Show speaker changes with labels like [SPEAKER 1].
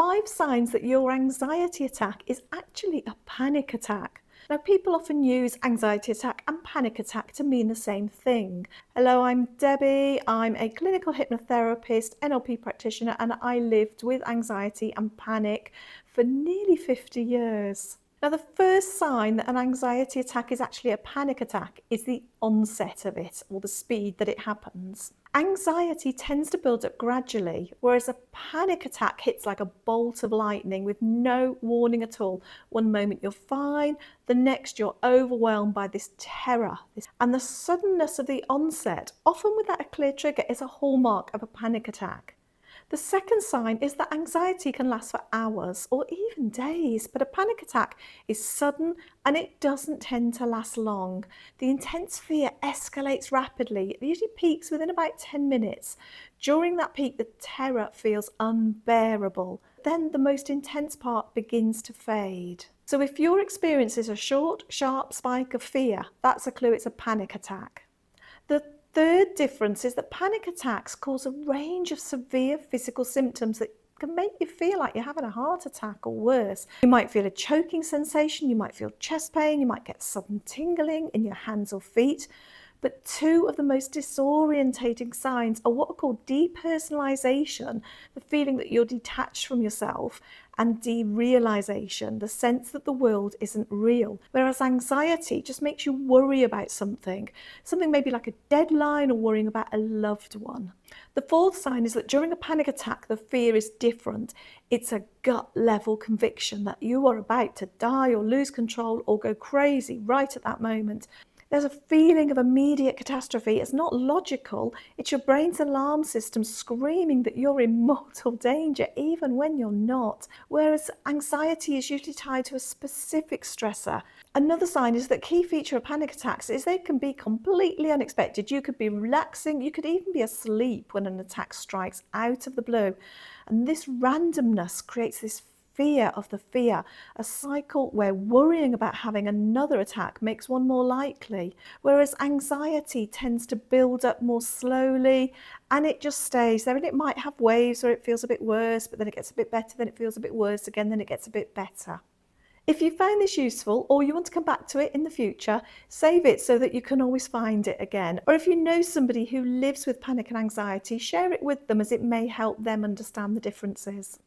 [SPEAKER 1] 5 signs that your anxiety attack is actually a panic attack. Now, people often use anxiety attack and panic attack to mean the same thing. Hello, I'm Debbie. I'm a clinical hypnotherapist, NLP practitioner, and I lived with anxiety and panic for nearly 50 years. Now, the first sign that an anxiety attack is actually a panic attack is the onset of it, or the speed that it happens. Anxiety tends to build up gradually, whereas a panic attack hits like a bolt of lightning with no warning at all. One moment you're fine, the next you're overwhelmed by this terror. And the suddenness of the onset, often without a clear trigger, is a hallmark of a panic attack. The second sign is that anxiety can last for hours or even days, but a panic attack is sudden and it doesn't tend to last long. The intense fear escalates rapidly. It usually peaks within about 10 minutes. During that peak, the terror feels unbearable. Then the most intense part begins to fade. So if your experience is a short, sharp spike of fear, that's a clue it's a panic attack. The third difference is that panic attacks cause a range of severe physical symptoms that can make you feel like you're having a heart attack or worse. You might feel a choking sensation, you might feel chest pain, you might get sudden tingling in your hands or feet. But two of the most disorientating signs are what are called depersonalization, the feeling that you're detached from yourself, and derealization, the sense that the world isn't real. Whereas anxiety just makes you worry about something maybe like a deadline or worrying about a loved one. The fourth sign is that during a panic attack, the fear is different. It's a gut level conviction that you are about to die or lose control or go crazy right at that moment. There's a feeling of immediate catastrophe. It's not logical. It's your brain's alarm system screaming that you're in mortal danger, even when you're not. Whereas anxiety is usually tied to a specific stressor. Another sign is that key feature of panic attacks is they can be completely unexpected. You could be relaxing, you could even be asleep when an attack strikes out of the blue. And this randomness creates this fear of the fear, a cycle where worrying about having another attack makes one more likely, whereas anxiety tends to build up more slowly and it just stays there, and it might have waves where it feels a bit worse, but then it gets a bit better, then it feels a bit worse again, then it gets a bit better. If you found this useful or you want to come back to it in the future, save it so that you can always find it again. Or if you know somebody who lives with panic and anxiety, share it with them as it may help them understand the differences.